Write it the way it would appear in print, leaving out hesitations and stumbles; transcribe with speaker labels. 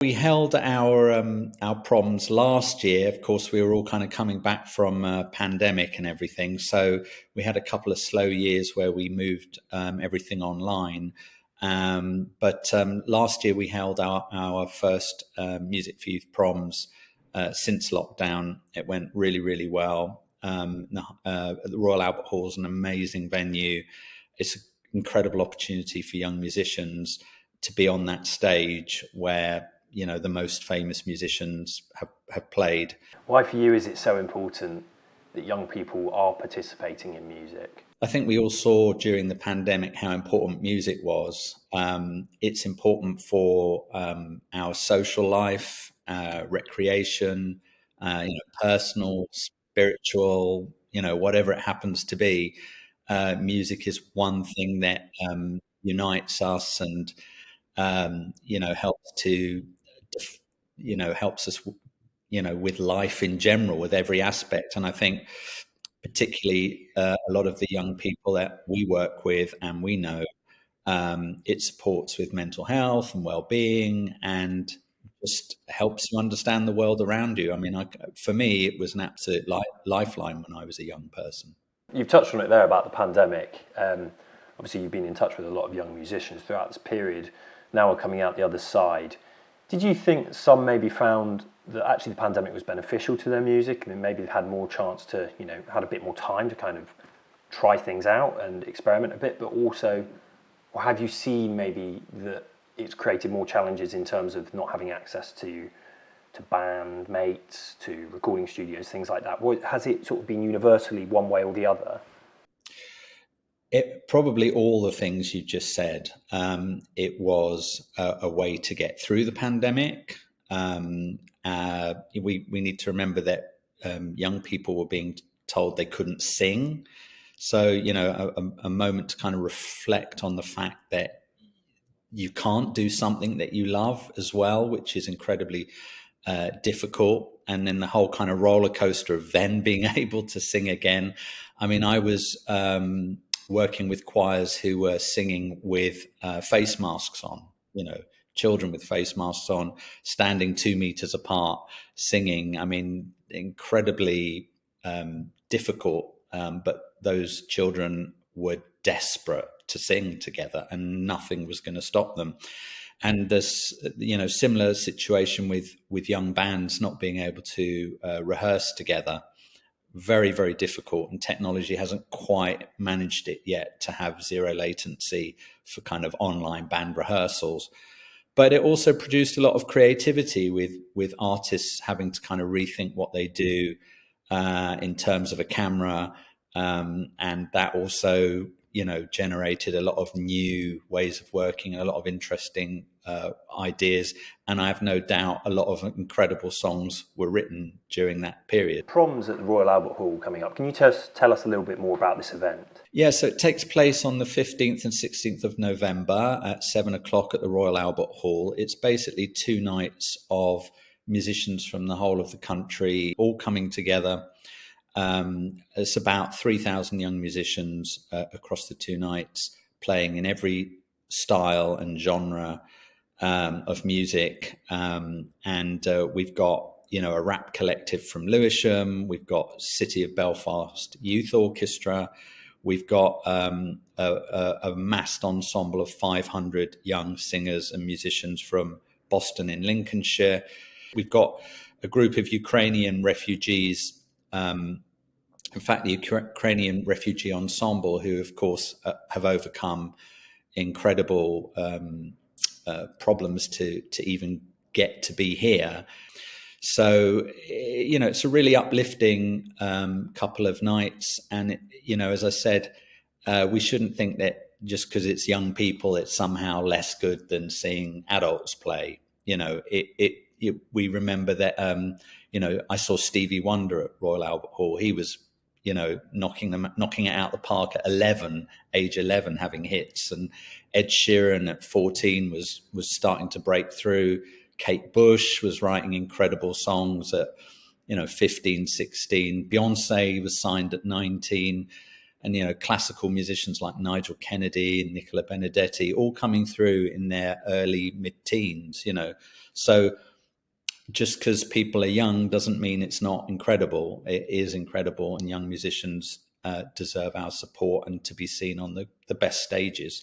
Speaker 1: We held our proms last year. Of course, we were all kind of coming back from pandemic and everything, so we had a couple of slow years where we moved everything online. But last year we held our first Music for Youth proms since lockdown. It went really, really well. The Royal Albert Hall is an amazing venue. It's an incredible opportunity for young musicians to be on that stage where the most famous musicians have played.
Speaker 2: Why for you is it so important that young people are participating in music?
Speaker 1: I think we all saw during the pandemic how important music was. It's important for our social life, recreation, personal, spiritual, whatever it happens to be. Music is one thing that unites us and helps to helps us with life in general, with every aspect. And I think particularly a lot of the young people that we work with and we know, it supports with mental health and well-being, and just helps you understand the world around you. I mean, for me, it was an absolute lifeline when I was a young person.
Speaker 2: You've touched on it there about the pandemic. Obviously, you've been in touch with a lot of young musicians throughout this period. Now we're coming out the other side. Did you think some maybe found that actually the pandemic was beneficial to their music, and then maybe they've had more chance to, had a bit more time to kind of try things out and experiment a bit, but also, or have you seen maybe that it's created more challenges in terms of not having access to band mates, to recording studios, things like that? Has it sort of been universally one way or the other?
Speaker 1: It probably all the things you just said. It was a way to get through the pandemic. We need to remember that young people were being told they couldn't sing. So, a moment to kind of reflect on the fact that you can't do something that you love as well, which is incredibly difficult. And then the whole kind of roller coaster of then being able to sing again. I mean, I was working with choirs who were singing with face masks on, children with face masks on, standing 2 meters apart, singing. I mean, incredibly difficult, but those children were desperate to sing together and nothing was going to stop them. And this, similar situation with young bands not being able to rehearse together. Very, very difficult, and technology hasn't quite managed it yet to have zero latency for kind of online band rehearsals. But it also produced a lot of creativity with artists having to kind of rethink what they do in terms of a camera, and that also generated a lot of new ways of working, a lot of interesting ideas, and I have no doubt a lot of incredible songs were written during that period.
Speaker 2: Proms at the Royal Albert Hall coming up. Can you tell us a little bit more about this event?
Speaker 1: Yeah, so it takes place on the 15th and 16th of November at 7 o'clock at the Royal Albert Hall. It's basically 2 nights of musicians from the whole of the country all coming together. It's about 3,000 young musicians across the 2 nights, playing in every style and genre of music. And we've got, a rap collective from Lewisham. We've got City of Belfast Youth Orchestra. We've got a massed ensemble of 500 young singers and musicians from Boston in Lincolnshire. We've got a group of Ukrainian refugees. In fact, the Ukrainian refugee ensemble, who, of course, have overcome incredible problems to even get to be here. So, it's a really uplifting couple of nights. And, as I said, we shouldn't think that just because it's young people, it's somehow less good than seeing adults play. We remember that, I saw Stevie Wonder at Royal Albert Hall. He was, knocking it out the park at age 11, having hits. And Ed Sheeran at 14 was starting to break through. Kate Bush was writing incredible songs at, 15, 16. Beyonce was signed at 19. and, you know, classical musicians like Nigel Kennedy and Nicola Benedetti, all coming through in their early mid-teens, you know. So just because people are young doesn't mean it's not incredible. It is incredible, and young musicians deserve our support and to be seen on the best stages.